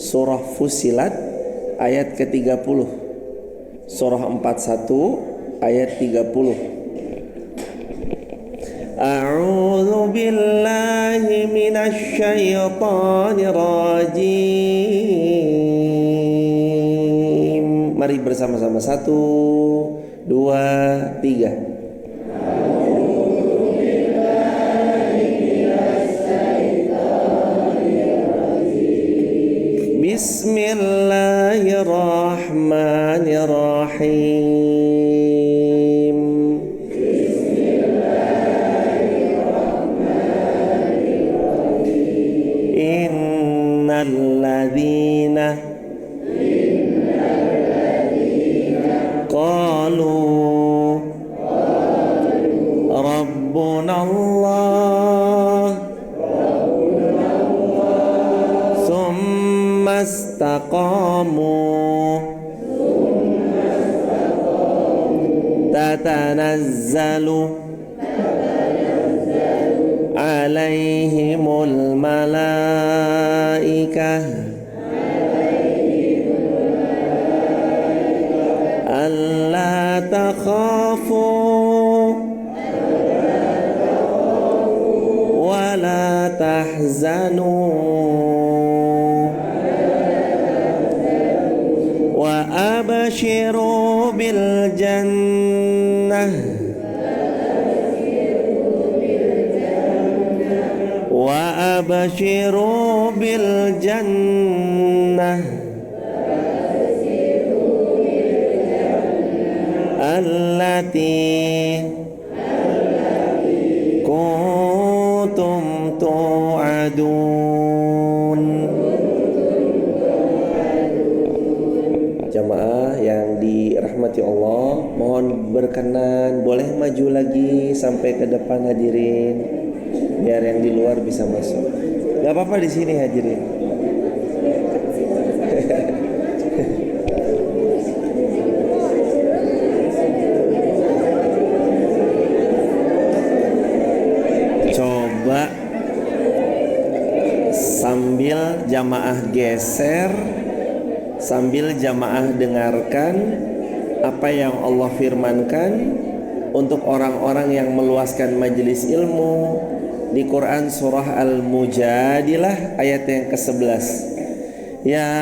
surah Fussilat ayat ke-30. Surah 41 ayat 30. A'udzu billahi minasy syaithanir rajim. Mari bersama-sama, 1, 2, 3. Bismillahirrahmanirrahim. Innal ladzina qalu rabbunallah tsumma istaqamu tatanazzalu alaihimul malaikah alla takhafu wa la tahzanu wa abshiru bil jannah wa abshiru bil jannah allati kuntum tu'adun. Jamaah yang dirahmati Allah, mohon berkenan boleh maju lagi sampai ke depan hadirin, biar yang di luar bisa masuk. Gak apa-apa di sini hadirin. Coba sambil jamaah geser, sambil jamaah dengarkan apa yang Allah firmankan untuk orang-orang yang meluaskan majelis ilmu di Quran surah Al-Mujadilah ayat yang ke-11. Ya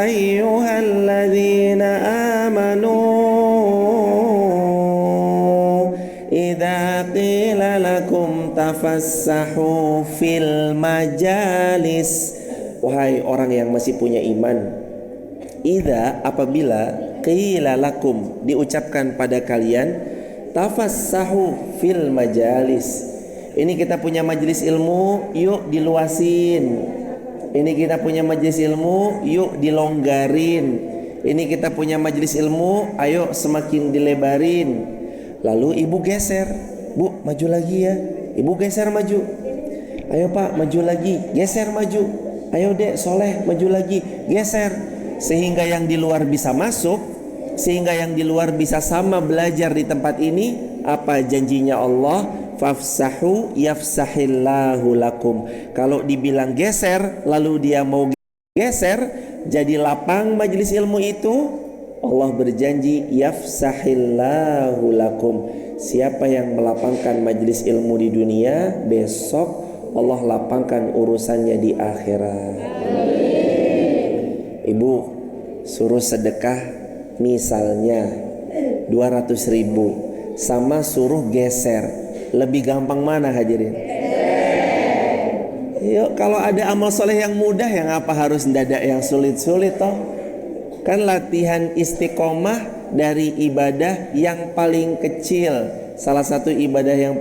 ayyuhalladzina amanu idza qila lakum tafassahu fil majalis. Wahai orang yang masih punya iman, idza apabila qila lakum diucapkan pada kalian, tafassahu fil majalis. Ini kita punya majelis ilmu, yuk diluasin. Ini kita punya majelis ilmu, yuk dilonggarin. Ini kita punya majelis ilmu, ayo semakin dilebarin. Lalu ibu geser, bu maju lagi ya. Ibu geser maju. Ayo pak maju lagi, geser maju. Ayo dek soleh maju lagi, geser. Sehingga yang di luar bisa masuk, sehingga yang di luar bisa sama belajar di tempat ini. Apa janjinya Allah? Fafsahu yafsahillahu lakum. Kalau dibilang geser lalu dia mau geser jadi lapang majelis ilmu itu, Allah berjanji yafsahillahu lakum. Siapa yang melapangkan majelis ilmu di dunia, besok Allah lapangkan urusannya di akhirat. Ibu suruh sedekah misalnya 200.000 sama suruh geser, lebih gampang mana hadirin? Yuk, kalau ada amal soleh yang mudah, yang apa harus mendadak yang sulit-sulit toh? Kan latihan istiqomah dari ibadah yang paling kecil. Salah satu ibadah yang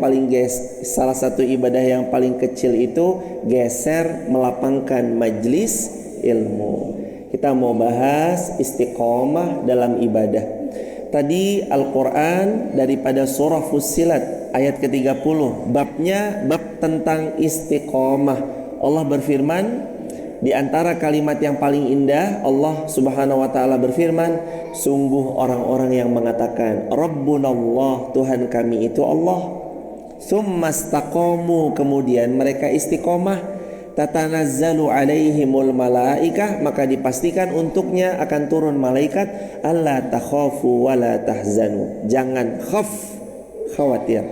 paling kecil itu geser melapangkan majlis ilmu. Kita mau bahas istiqomah dalam ibadah. Tadi Al-Quran daripada surah Fussilat ayat ke-30, babnya bab tentang istiqomah. Allah berfirman, di antara kalimat yang paling indah, Allah Subhanahu wa taala berfirman, sungguh orang-orang yang mengatakan Rabbunallah, Tuhan kami itu Allah. Tsumma istaqamu, kemudian mereka istiqomah. tatanazzalu alaihimul malaikah, maka dipastikan untuknya akan turun malaikat, alla takhafu wala tahzanu, jangan khawatir,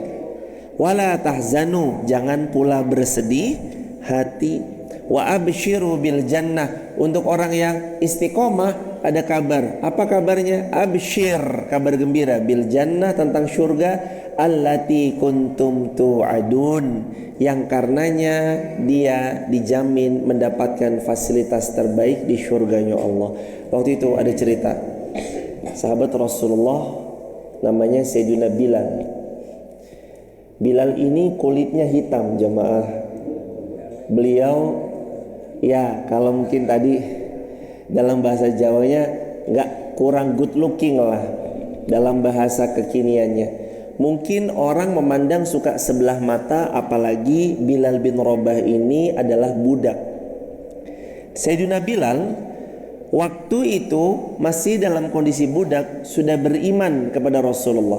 wala tahzanu, jangan pula bersedih hati, wa abshiru bil jannah, untuk orang yang istiqomah ada kabar. Apa kabarnya? Abshir, kabar gembira, bil jannah, tentang surga, allati kuntum tu'adun, yang karenanya dia dijamin mendapatkan fasilitas terbaik di surganya Allah. Waktu itu ada cerita sahabat Rasulullah namanya Sayyidina Bilal. Bilal ini kulitnya hitam, jemaah. Beliau, ya kalau mungkin tadi dalam bahasa Jawanya nggak kurang good looking lah dalam bahasa kekiniannya. Mungkin orang memandang suka sebelah mata, apalagi Bilal bin Rabah ini adalah budak. Sayyidina Bilal waktu itu masih dalam kondisi budak, sudah beriman kepada Rasulullah.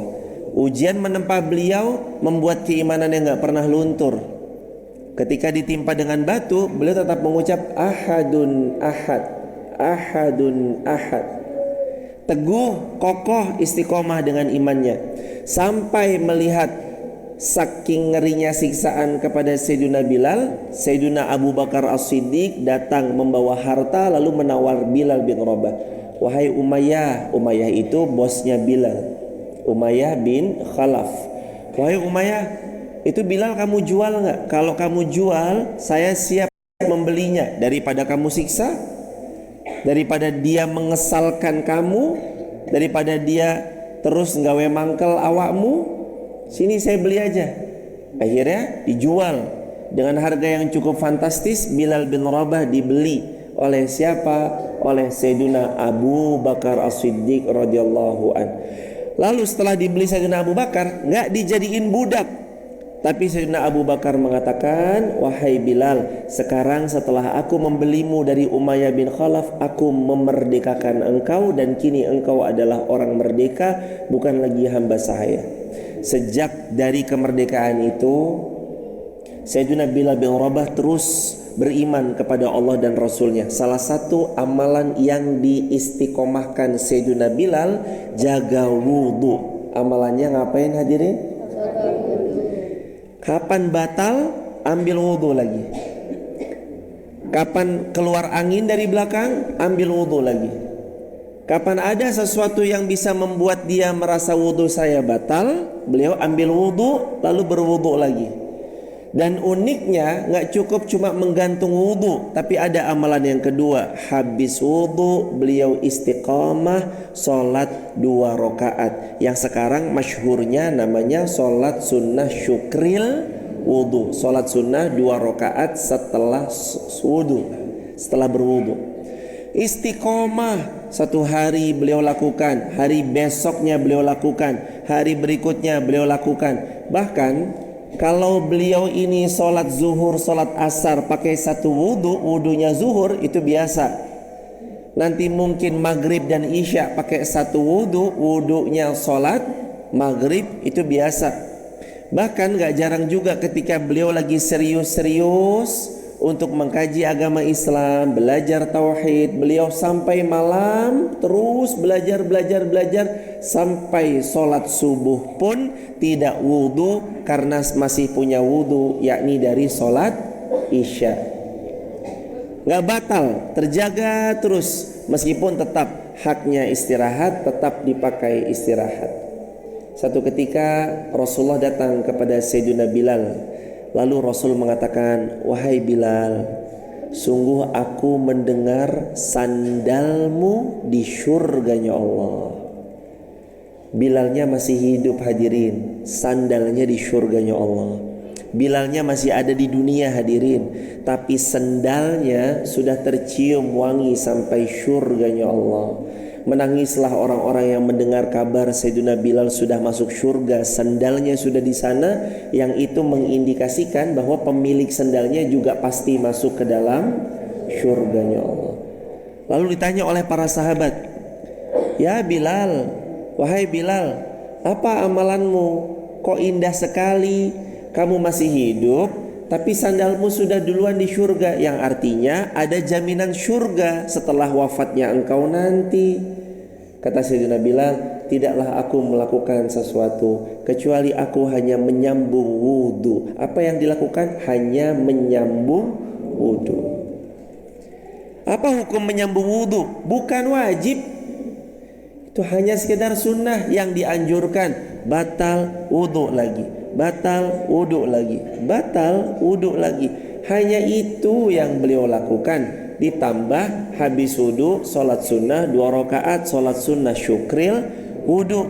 Ujian menempa beliau membuat keimanan yang gak pernah luntur. Ketika ditimpa dengan batu, beliau tetap mengucap ahadun ahad, ahadun ahad. Teguh, kokoh, istiqomah dengan imannya, sampai melihat saking ngerinya siksaan kepada Sayyidina Bilal, Sayyidina Abu Bakar As-Siddiq datang membawa harta lalu menawar Bilal bin Rabah. Wahai Umayyah, Umayyah itu bosnya Bilal, Umayyah bin Khalaf. Wahai Umayyah, itu Bilal kamu jual nggak? Kalau kamu jual, saya siap membelinya. Daripada kamu siksa, daripada dia mengesalkan kamu, daripada dia terus nggawe mangkel awakmu, sini saya beli aja. Akhirnya dijual dengan harga yang cukup fantastis. Bilal bin Rabah dibeli oleh siapa? Oleh Sayyidina Abu Bakar As-Siddiq radhiyallahu an. Lalu setelah dibeli Sayyidina Abu Bakar, nggak dijadiin budak, tapi Sayyidina Abu Bakar mengatakan, wahai Bilal, sekarang setelah aku membelimu dari Umayyah bin Khalaf, aku memerdekakan engkau, dan kini engkau adalah orang merdeka, bukan lagi hamba saya. Sejak dari kemerdekaan itu, Sayyidina Bilal bin Rabah terus beriman kepada Allah dan Rasulnya. Salah satu amalan yang diistiqomahkan Sayyidina Bilal, jaga wudhu. Amalannya ngapain hadirin? Kapan batal, ambil wudhu lagi. Kapan keluar angin dari belakang, ambil wudhu lagi. Kapan ada sesuatu yang bisa membuat dia merasa wudhu saya batal, beliau ambil wudhu lalu berwudhu lagi. Dan uniknya gak cukup cuma menggantung wudhu, tapi ada amalan yang kedua. Habis wudhu beliau istiqamah sholat 2 rakaat, yang sekarang masyhurnya namanya sholat sunnah syukril wudhu. Sholat sunnah 2 rakaat setelah wudhu, setelah berwudhu. Istiqomah 1 hari beliau lakukan, hari besoknya beliau lakukan, hari berikutnya beliau lakukan. Bahkan kalau beliau ini sholat zuhur, sholat asar pakai 1 wudhu, wudhunya zuhur itu biasa. Nanti mungkin maghrib dan isya pakai 1 wudhu, wudhunya sholat maghrib itu biasa. Bahkan gak jarang juga ketika beliau lagi serius-serius untuk mengkaji agama Islam, belajar tauhid, beliau sampai malam terus belajar sampai sholat subuh pun tidak wudhu, karena masih punya wudhu, yakni dari sholat isya. Gak batal, terjaga terus, meskipun tetap haknya istirahat, tetap dipakai istirahat. Satu ketika Rasulullah datang kepada Sayyidina Bilal. Lalu Rasul mengatakan, wahai Bilal, sungguh aku mendengar sandalmu di surganya Allah. Bilalnya masih hidup hadirin, sandalnya di surganya Allah. Bilalnya masih ada di dunia hadirin, tapi sandalnya sudah tercium wangi sampai surganya Allah. Menangislah orang-orang yang mendengar kabar Sayyidina Bilal sudah masuk surga, sandalnya sudah di sana, yang itu mengindikasikan bahwa pemilik sandalnya juga pasti masuk ke dalam surganya Allah. Lalu ditanya oleh para sahabat, ya Bilal, wahai Bilal, apa amalanmu? Kok indah sekali, kamu masih hidup tapi sandalmu sudah duluan di surga, yang artinya ada jaminan surga setelah wafatnya engkau nanti. Kata Sayyidina Bilal, tidaklah aku melakukan sesuatu kecuali aku hanya menyambung wudhu. Apa yang dilakukan? Hanya menyambung wudhu. Apa hukum menyambung wudhu? Bukan wajib, itu hanya sekedar sunnah yang dianjurkan. Batal wudhu lagi, batal wudhu lagi, batal wudhu lagi. Hanya itu yang beliau lakukan. Ditambah habis wudhu sholat sunnah 2 rakaat, sholat sunnah syukril wudhu.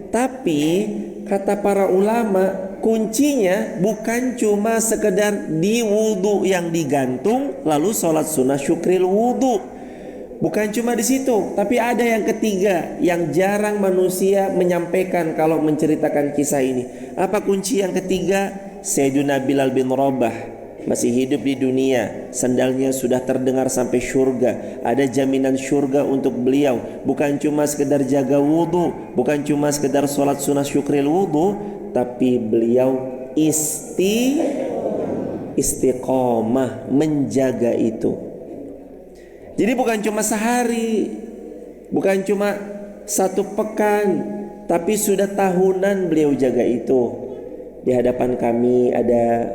Tapi kata para ulama, kuncinya bukan cuma sekedar di wudhu yang digantung lalu sholat sunnah syukril wudhu. Bukan cuma di situ, tapi ada yang ketiga yang jarang manusia menyampaikan kalau menceritakan kisah ini. Apa kunci yang ketiga? Sayyidina Bilal bin Rabah masih hidup di dunia, sandalnya sudah terdengar sampai surga. Ada jaminan surga untuk beliau. Bukan cuma sekedar jaga wudhu, bukan cuma sekedar sholat sunnah syukril wudhu, tapi beliau istiqomah menjaga itu. Jadi bukan cuma sehari, bukan cuma 1 pekan, tapi sudah tahunan beliau jaga itu. Di hadapan kami ada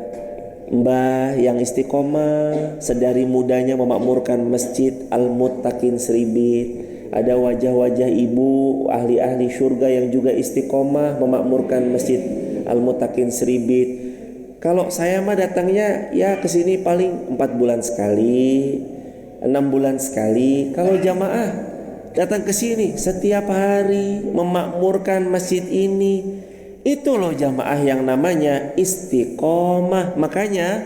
mbah yang istiqomah, sedari mudanya memakmurkan masjid Al-Muttaqin Seribit. Ada wajah-wajah ibu ahli-ahli surga yang juga istiqomah memakmurkan masjid Al-Muttaqin Seribit. Kalau saya mah datangnya ya kesini paling 4 bulan sekali, 6 bulan sekali. Kalau jamaah datang ke sini setiap hari memakmurkan masjid ini, itu loh jamaah yang namanya istiqomah. Makanya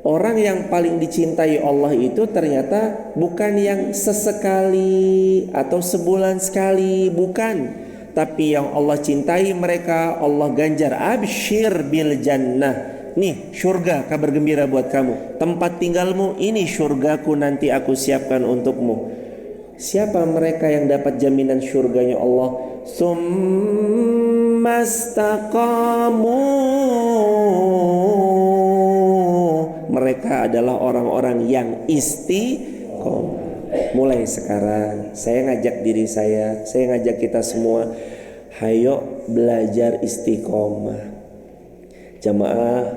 orang yang paling dicintai Allah itu ternyata bukan yang sesekali atau sebulan sekali, bukan. Tapi yang Allah cintai mereka, Allah ganjar, absyir bil jannah. Nih surga, kabar gembira buat kamu. Tempat tinggalmu ini surgaku, nanti aku siapkan untukmu. Siapa mereka yang dapat jaminan surganya Allah? Summastaqamu. Mereka adalah orang-orang yang istiqomah. Mulai sekarang saya ngajak diri saya ngajak kita semua, hayo belajar istiqomah. Jamaah,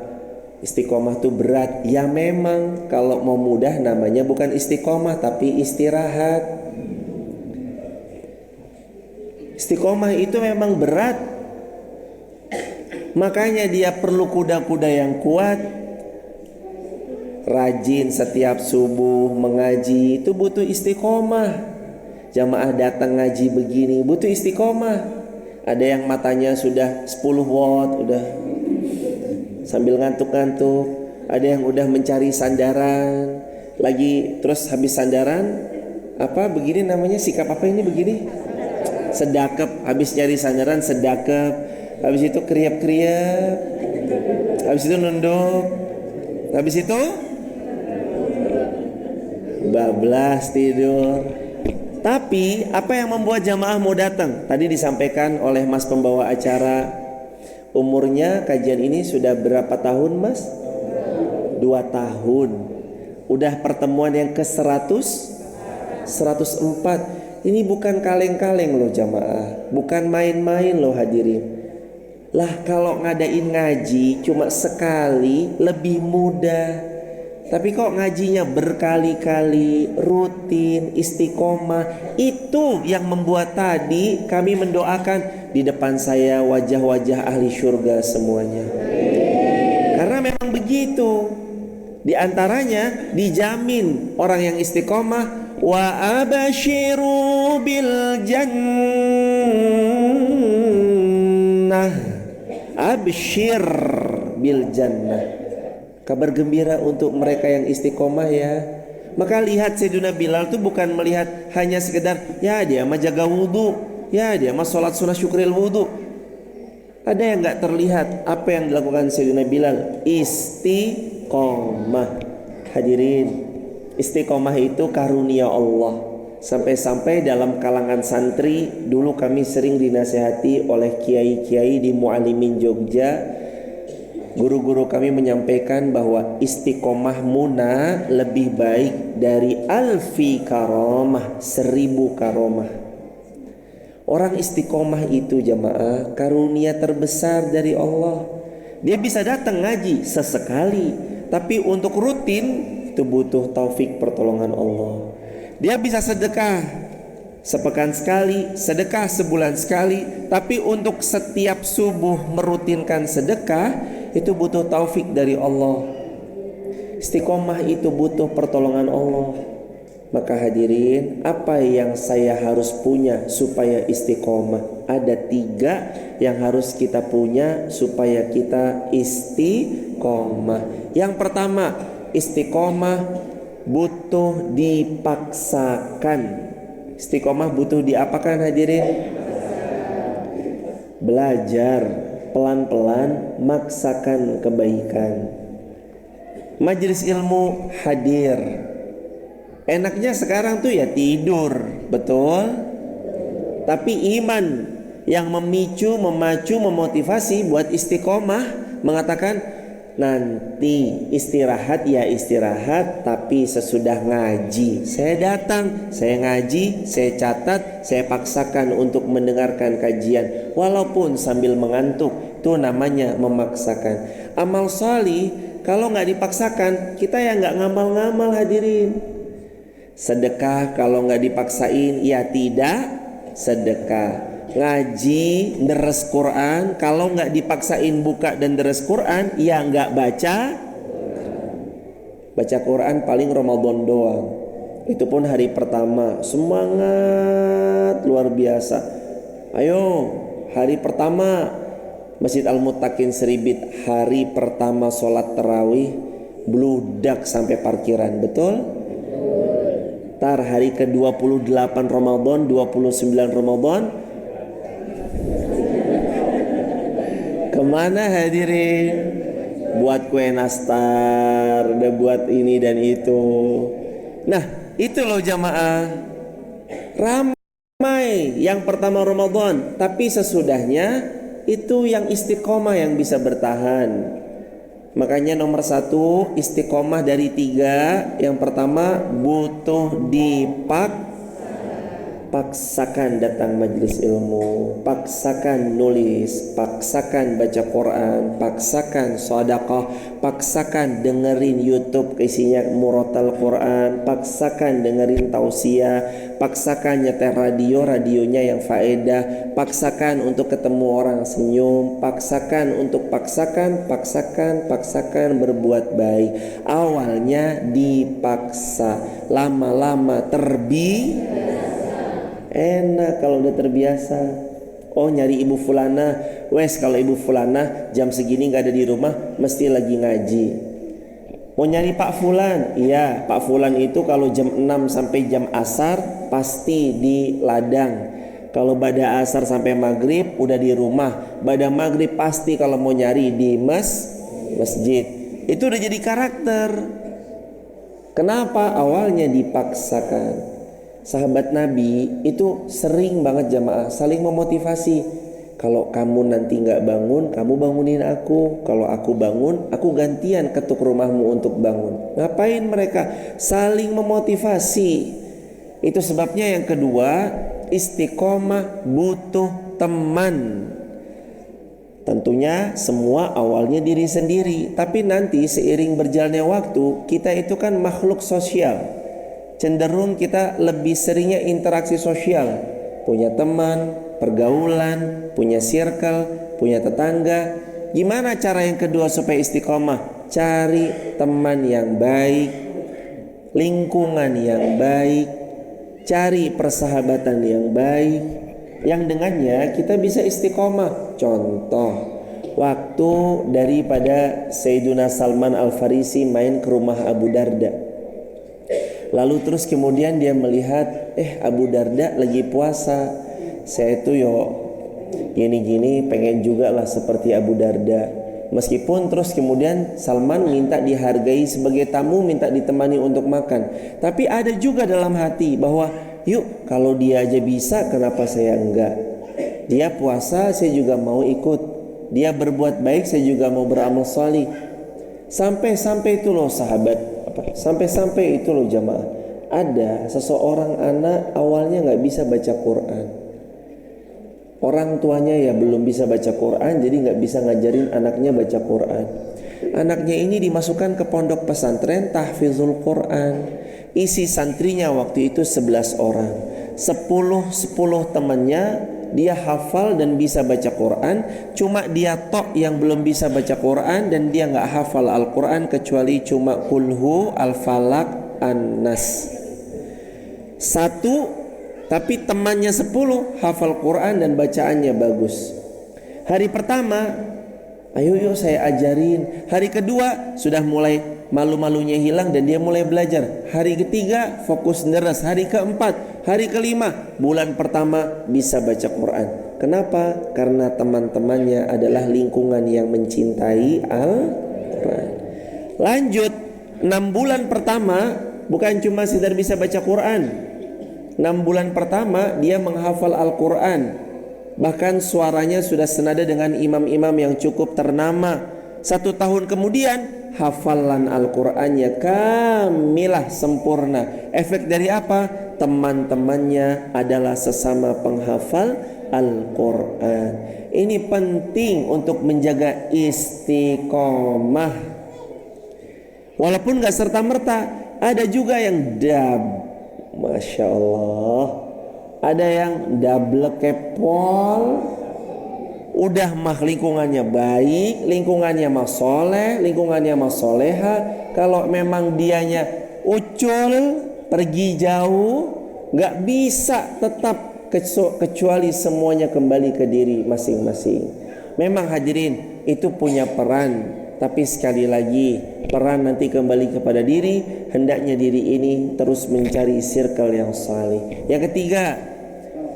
istiqomah itu berat. Ya memang kalau mau mudah namanya bukan istiqomah tapi istirahat. Istiqomah itu memang berat. Makanya dia perlu kuda-kuda yang kuat, rajin setiap subuh mengaji, itu butuh istiqomah. Jamaah datang ngaji begini butuh istiqomah. Ada yang matanya sudah 10 watt udah sambil ngantuk-ngantuk, ada yang udah mencari sandaran lagi, terus habis sandaran apa begini namanya, sikap apa ini begini, sedakep. Habis nyari sandaran sedakep, habis itu kriap-kriap, habis itu nunduk, habis itu bablas tidur. Tapi apa yang membuat jamaah mau datang? Tadi disampaikan oleh Mas pembawa acara, umurnya kajian ini sudah berapa tahun Mas? 2 tahun. Udah pertemuan yang ke-100 104. Ini bukan kaleng-kaleng loh jamaah, bukan main-main loh hadirin. Lah kalau ngadain ngaji cuma sekali lebih mudah. Tapi kok ngajinya berkali-kali, rutin, istiqomah. Itu yang membuat tadi kami mendoakan di depan saya wajah-wajah ahli syurga semuanya. Karena memang begitu. Di antaranya dijamin orang yang istiqomah, wa abashiru bil jannah. Abshir bil jannah. Kabar gembira untuk mereka yang istiqomah ya. Maka lihat Sayyidina Bilal itu bukan melihat hanya sekedar ya dia mah jaga wudhu, ya dia mah sholat sunnah syukril wudhu. Ada yang gak terlihat apa yang dilakukan Sayyidina Bilal? Istiqomah. Hadirin, istiqomah itu karunia Allah. Sampai-sampai dalam kalangan santri dulu kami sering dinasehati oleh kiai-kiai di Mu'alimin Jogja, Guru-guru kami menyampaikan bahwa istiqomah muna lebih baik dari alfi karomah, 1000 karomah. Orang istiqomah itu jamaah karunia terbesar dari Allah. Dia bisa datang ngaji sesekali, tapi untuk rutin itu butuh taufik pertolongan Allah. Dia bisa sedekah sepekan sekali, sedekah sebulan sekali, tapi untuk setiap subuh merutinkan sedekah itu butuh taufik dari Allah. Istiqomah itu butuh pertolongan Allah. Maka hadirin, apa yang saya harus punya supaya istiqomah? Ada 3 yang harus kita punya supaya kita istiqomah. Yang pertama, istiqomah butuh dipaksakan. Istiqomah butuh diapakan hadirin? Belajar pelan-pelan, maksakan kebaikan. Majelis ilmu hadir. Enaknya sekarang tuh ya tidur, betul? Tapi iman yang memicu, memacu, memotivasi buat istiqomah mengatakan nanti istirahat ya istirahat, tapi sesudah ngaji saya datang, saya ngaji, saya catat, saya paksakan untuk mendengarkan kajian walaupun sambil mengantuk. Itu namanya memaksakan. Amal salih kalau nggak dipaksakan, kita ya nggak ngamal-ngamal hadirin. Sedekah kalau nggak dipaksain ya tidak sedekah. Ngaji, deres Quran, kalau nggak dipaksain buka dan deres Quran, ya nggak baca. Baca Quran paling Ramadan doang. Itu pun hari pertama, semangat luar biasa. Ayo, hari pertama Masjid Al-Muttaqin Seribit, hari pertama sholat tarawih, bludak sampai parkiran, betul? Tar hari ke-28 Ramadan, 29 Ramadan, kemana hadirin? Buat kue nastar, udah buat ini dan itu. Nah itu loh jamaah, ramai yang pertama Ramadan, tapi sesudahnya itu yang istiqomah yang bisa bertahan. Makanya nomor 1 istiqomah dari 3. Yang pertama butuh paksakan datang majelis ilmu, paksakan nulis, paksakan baca Quran, paksakan sedekah, paksakan dengerin YouTube isinya murotal Quran, paksakan dengerin tausiah, paksakan nyetel radionya yang faedah, paksakan untuk ketemu orang senyum, paksakan untuk paksakan berbuat baik. Awalnya dipaksa, lama-lama enak kalau udah terbiasa. Oh nyari ibu fulana, wes kalau ibu fulana jam segini gak ada di rumah mesti lagi ngaji. Mau nyari Pak Fulan, iya Pak Fulan itu kalau jam 6 sampai jam asar pasti di ladang. Kalau bada asar sampai maghrib udah di rumah. Bada maghrib pasti kalau mau nyari di masjid. Itu udah jadi karakter. Kenapa? Awalnya dipaksakan. Sahabat Nabi itu sering banget jamaah saling memotivasi. Kalau kamu nanti gak bangun, kamu bangunin aku. Kalau aku bangun, aku gantian ketuk rumahmu untuk bangun. Ngapain mereka? Saling memotivasi. Itu sebabnya yang kedua, istiqomah butuh teman. Tentunya semua awalnya diri sendiri, tapi nanti seiring berjalannya waktu, kita itu kan makhluk sosial. Cenderung kita lebih seringnya interaksi sosial, punya teman, pergaulan, punya circle, punya tetangga. Gimana cara yang kedua supaya istiqomah? Cari teman yang baik, lingkungan yang baik, cari persahabatan yang baik, yang dengannya kita bisa istiqomah. Contoh, waktu daripada Sayyiduna Salman Al-Farisi main ke rumah Abu Darda. Lalu terus kemudian dia melihat Abu Darda lagi puasa. Saya tuh gini-gini pengen juga lah seperti Abu Darda. Meskipun terus kemudian Salman minta dihargai sebagai tamu, minta ditemani untuk makan. Tapi ada juga dalam hati bahwa yuk kalau dia aja bisa kenapa saya enggak. Dia puasa saya juga mau ikut. dia berbuat baik, saya juga mau beramal salih. Sampai itu loh sahabat, sampai itu loh jamaah. Ada seseorang anak awalnya nggak bisa baca Quran. Orang tuanya ya belum bisa baca Quran, jadi nggak bisa ngajarin anaknya baca Quran. Anaknya ini dimasukkan ke pondok pesantren tahfizul Quran. Isi santrinya waktu itu 11 orang. 10 temannya dia hafal dan bisa baca Quran. Cuma dia tok yang belum bisa baca Quran, dan dia nggak hafal Al-Quran kecuali cuma kulhu, al-falak, an-nas. 1, tapi temannya 10 hafal Quran dan bacaannya bagus. Hari pertama, ayo saya ajarin. Hari kedua sudah mulai malu-malunya hilang dan dia mulai belajar. Hari ketiga fokus deres. Hari keempat, hari kelima, bulan pertama bisa baca Quran. Kenapa? Karena teman-temannya adalah lingkungan yang mencintai Al-Quran. Lanjut, 6 bulan pertama bukan cuma sekedar bisa baca Quran. 6 bulan pertama dia menghafal Al-Quran. Bahkan suaranya sudah senada dengan imam-imam yang cukup ternama. 1 tahun kemudian hafalan Al-Qur'annya kamilah, sempurna. Efek dari apa? Teman-temannya adalah sesama penghafal Al-Qur'an. Ini penting untuk menjaga istiqomah. Walaupun gak serta-merta, ada juga yang Masya Allah, ada yang double kepol. Udah mah lingkungannya baik, lingkungannya mah soleh, lingkungannya mah soleha. Kalau memang dianya ucul, pergi jauh, gak bisa tetap kecuali semuanya kembali ke diri masing-masing. Memang hadirin itu punya peran, tapi sekali lagi peran nanti kembali kepada diri. Hendaknya diri ini terus mencari circle yang saleh. Yang ketiga,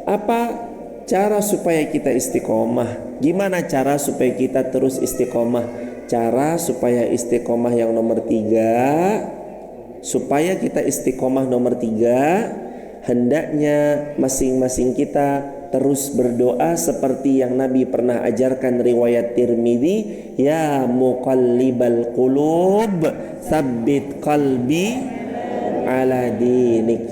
apa cara supaya kita istiqomah? Gimana cara supaya kita terus istiqomah? Cara supaya istiqomah yang nomor 3, supaya kita istiqomah nomor 3, hendaknya masing-masing kita terus berdoa seperti yang Nabi pernah ajarkan, riwayat Tirmidzi, ya muqallibal qulub tsabbit qalbi ala dinik,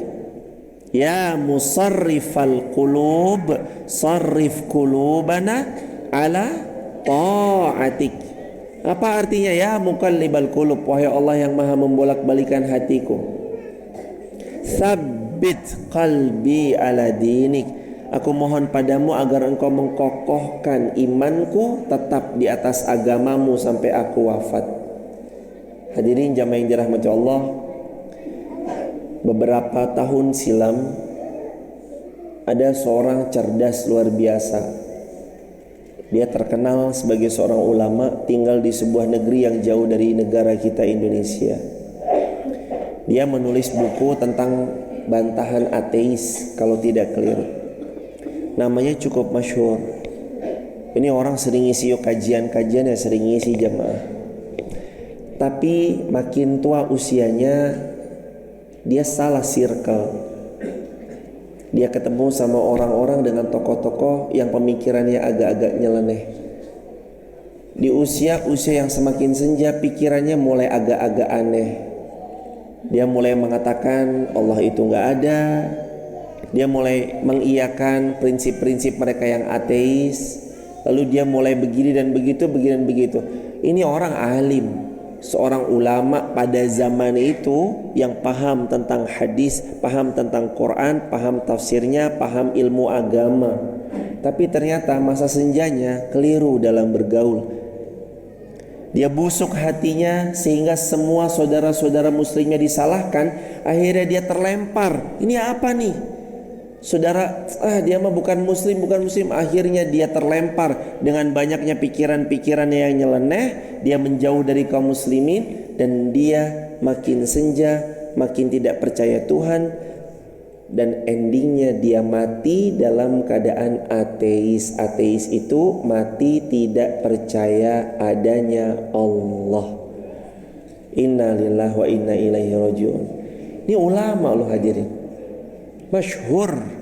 ya musarrifal qulub sarrif qulubana ala ta'atik. Apa artinya ya muqallibal qulub? Wahai Allah yang maha membolak-balikan hatiku, tsabbit qalbi ala dinik, aku mohon padamu agar engkau mengkokohkan imanku tetap di atas agamamu sampai aku wafat. Hadirin jamaah yang dirahmati Allah, beberapa tahun silam ada seorang cerdas luar biasa. Dia terkenal sebagai seorang ulama, tinggal di sebuah negeri yang jauh dari negara kita Indonesia. Dia menulis buku tentang bantahan ateis kalau tidak keliru. Namanya cukup masyhur. Ini orang sering ngisi kajian-kajian, yang sering ngisi jamaah. Tapi makin tua usianya, dia salah circle. Dia ketemu sama orang-orang dengan tokoh-tokoh yang pemikirannya agak-agak nyeleneh. Di usia yang semakin senja, pikirannya mulai agak-agak aneh. Dia mulai mengatakan Allah itu gak ada. Dia mulai mengiyakan prinsip-prinsip mereka yang ateis. Lalu dia mulai begini dan begitu, begini dan begitu. Ini orang alim, seorang ulama pada zaman itu yang paham tentang hadis, paham tentang Quran, paham tafsirnya, paham ilmu agama. Tapi ternyata masa senjanya keliru dalam bergaul. Dia busuk hatinya sehingga semua saudara-saudara muslimnya disalahkan. Akhirnya dia terlempar. Ini apa nih? Saudara, dia mah bukan muslim. Akhirnya dia terlempar dengan banyaknya pikiran-pikirannya yang nyeleneh. Dia menjauh dari kaum muslimin, dan dia makin senja, makin tidak percaya Tuhan, dan endingnya dia mati dalam keadaan ateis. Ateis itu mati tidak percaya adanya Allah. Inna lillahi wa inna ilaihi rajiun. Ini ulama loh hadirin, masyhur.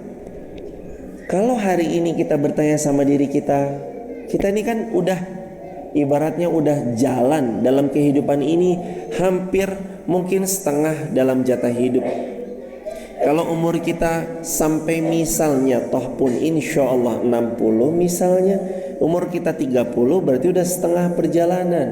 Kalau hari ini kita bertanya sama diri kita, Kita ini kan udah ibaratnya udah jalan dalam kehidupan ini hampir mungkin setengah dalam jatah hidup. Kalau umur kita sampai misalnya toh pun insya Allah 60 misalnya, umur kita 30 berarti udah setengah perjalanan.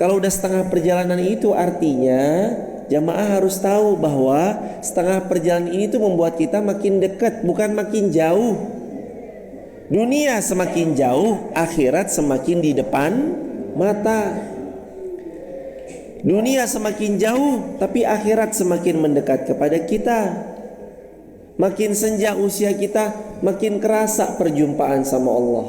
Kalau udah setengah perjalanan itu artinya jamaah harus tahu bahwa setengah perjalanan ini tuh membuat kita makin dekat, bukan makin jauh. Dunia semakin jauh, akhirat semakin di depan mata. Dunia semakin jauh, tapi akhirat semakin mendekat kepada kita. Makin senja usia kita, makin kerasa perjumpaan sama Allah.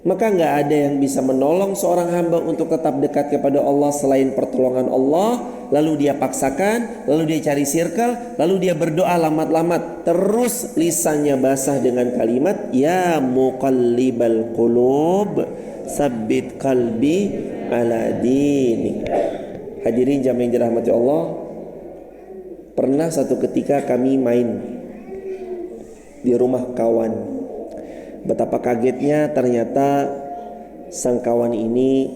Maka gak ada yang bisa menolong seorang hamba untuk tetap dekat kepada Allah selain pertolongan Allah. Lalu dia paksakan, lalu dia cari circle, lalu dia berdoa lamat-lamat. Terus lisannya basah dengan kalimat Ya muqallibal qulub sabbit qalbi ala dinik. Hadirin jamaah yang dirahmati Allah, pernah satu ketika kami main di rumah kawan. Betapa kagetnya ternyata sang kawan ini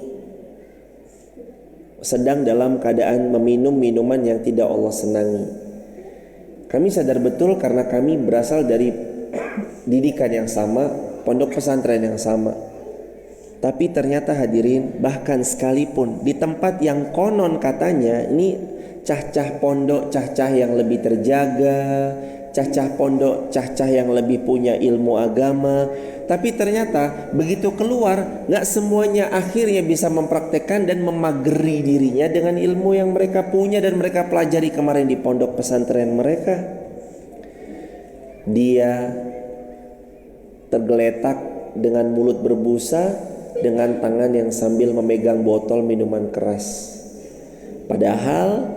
sedang dalam keadaan meminum minuman yang tidak Allah senangi. Kami sadar betul karena kami berasal dari didikan yang sama, pondok pesantren yang sama. Tapi ternyata hadirin, bahkan sekalipun di tempat yang konon katanya ini cah-cah pondok, cah-cah yang lebih terjaga, cah-cah pondok, cah-cah yang lebih punya ilmu agama, tapi ternyata begitu keluar gak semuanya akhirnya bisa mempraktekkan dan memageri dirinya dengan ilmu yang mereka punya dan mereka pelajari kemarin di pondok pesantren mereka. Dia tergeletak dengan mulut berbusa, dengan tangan yang sambil memegang botol minuman keras. Padahal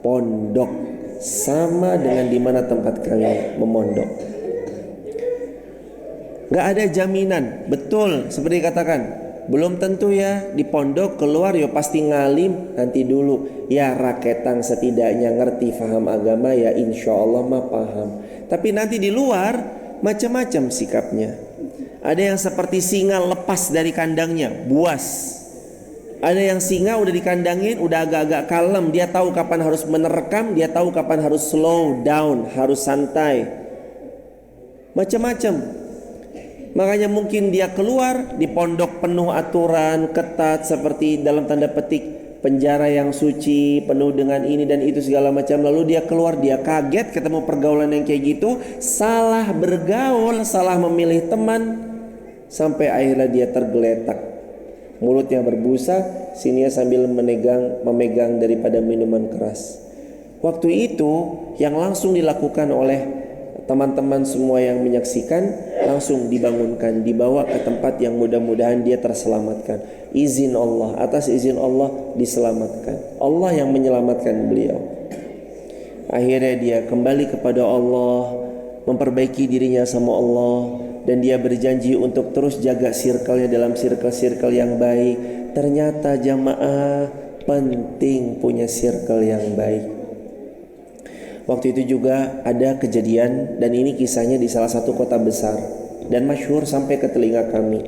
pondok sama dengan di mana tempat kami memondok. Gak ada jaminan, betul seperti katakan, belum tentu ya di pondok keluar ya pasti ngalim. Nanti dulu ya raketang setidaknya ngerti faham agama ya insya Allah mah paham. Tapi nanti di luar macam-macam sikapnya. Ada yang seperti singa lepas dari kandangnya, buas. Ada yang singa udah dikandangin, udah agak-agak kalem, dia tahu kapan harus menerkam, dia tahu kapan harus slow down, harus santai. Macam-macam. Makanya mungkin dia keluar di pondok penuh aturan, ketat seperti dalam tanda petik penjara yang suci, penuh dengan ini dan itu segala macam. Lalu dia keluar, dia kaget ketemu pergaulan yang kayak gitu, salah bergaul, salah memilih teman, sampai akhirnya dia tergeletak. Mulutnya berbusa, sininya sambil memegang daripada minuman keras. Waktu itu yang langsung dilakukan oleh teman-teman semua yang menyaksikan, langsung dibangunkan, dibawa ke tempat yang mudah-mudahan dia terselamatkan. Izin Allah, atas izin Allah diselamatkan. Allah yang menyelamatkan beliau. Akhirnya dia kembali kepada Allah, memperbaiki dirinya sama Allah, dan dia berjanji untuk terus jaga circle-nya dalam circle-circle yang baik. Ternyata jamaah penting punya circle yang baik. Waktu itu juga ada kejadian, dan ini kisahnya di salah satu kota besar dan masyhur sampai ke telinga kami.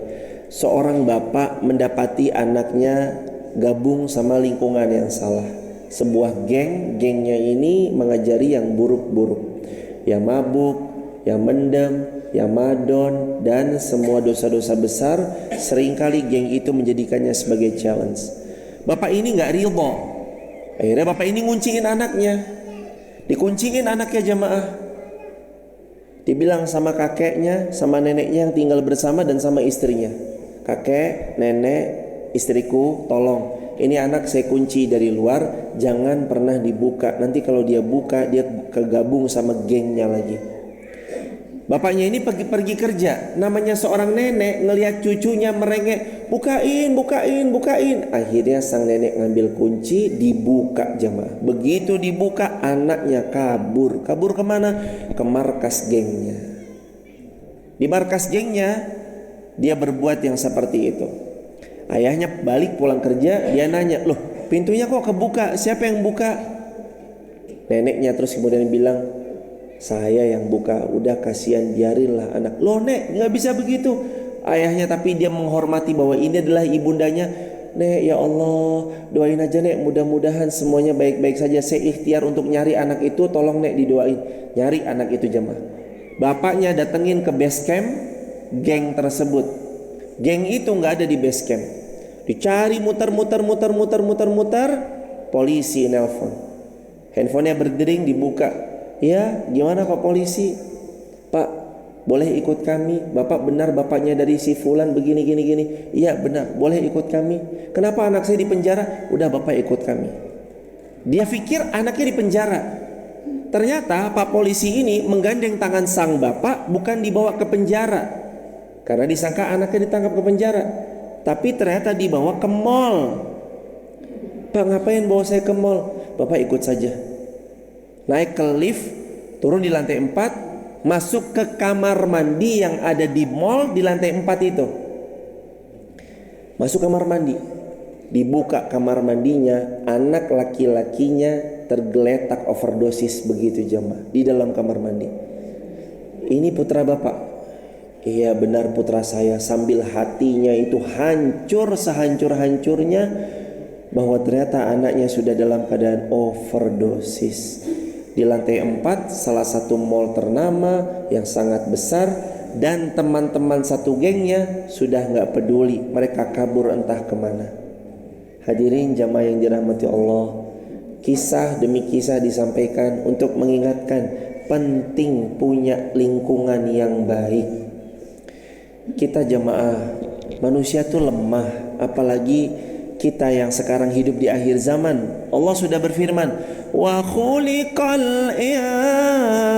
Seorang bapak mendapati anaknya gabung sama lingkungan yang salah. Sebuah gengnya ini mengajari yang buruk-buruk, yang mabuk, yang mendem, yang madon, dan semua dosa-dosa besar. Seringkali geng itu menjadikannya sebagai challenge. Bapak ini gak ridho. Akhirnya bapak ini ngunciin anaknya. Dikunciin anaknya jamaah. Dibilang sama kakeknya, sama neneknya yang tinggal bersama dan sama istrinya, kakek, nenek, istriku, tolong ini anak saya kunci dari luar, jangan pernah dibuka. Nanti kalau dia buka, dia kegabung sama gengnya lagi. Bapaknya ini pergi kerja. Namanya seorang nenek ngelihat cucunya merengek, bukain. Akhirnya sang nenek ngambil kunci, dibuka jamaah. Begitu dibuka, anaknya kabur. Kabur kemana? Ke markas gengnya. Di markas gengnya dia berbuat yang seperti itu. Ayahnya balik pulang kerja, dia nanya, loh pintunya kok kebuka? Siapa yang buka? Neneknya terus kemudian bilang, saya yang buka. Udah kasihan, biarinlah anak. Loh nek, gak bisa begitu. ayahnya, tapi dia menghormati bahwa ini adalah ibundanya. Nek, ya Allah, doain aja Nek, mudah-mudahan semuanya baik-baik saja. Saya ikhtiar untuk nyari anak itu, tolong Nek didoain. Nyari anak itu jemaah. Bapaknya datengin ke base camp geng tersebut. Geng itu nggak ada di base camp. Dicari muter-muter, polisi nelpon. Handphonenya berdering, dibuka. Ya, gimana Pak Polisi? Pak, boleh ikut kami? Bapak benar bapaknya dari si fulan begini gini gini. Iya benar, boleh ikut kami. Kenapa anak saya di penjara? Udah Bapak ikut kami. Dia pikir anaknya di penjara. Ternyata Pak Polisi ini menggandeng tangan sang bapak, bukan dibawa ke penjara, karena disangka anaknya ditangkap ke penjara. Tapi ternyata dibawa ke mall. Pak, ngapain bawa saya ke mall? Bapak ikut saja. Naik ke lift, turun di lantai 4, masuk ke kamar mandi yang ada di mall di lantai 4 itu. Masuk kamar mandi, dibuka kamar mandinya, anak laki-lakinya tergeletak overdosis begitu jemaah di dalam kamar mandi. Ini putra bapak. Iya benar putra saya. Sambil hatinya itu hancur sehancur-hancurnya bahwa ternyata anaknya sudah dalam keadaan overdosis. Di lantai 4 salah satu mall ternama yang sangat besar, dan teman-teman satu gengnya sudah gak peduli, mereka kabur entah kemana. Hadirin jamaah yang dirahmati Allah, kisah demi kisah disampaikan untuk mengingatkan penting punya lingkungan yang baik. Kita jamaah manusia tuh lemah, apalagi kita yang sekarang hidup di akhir zaman. Allah sudah berfirman, wa khuliqal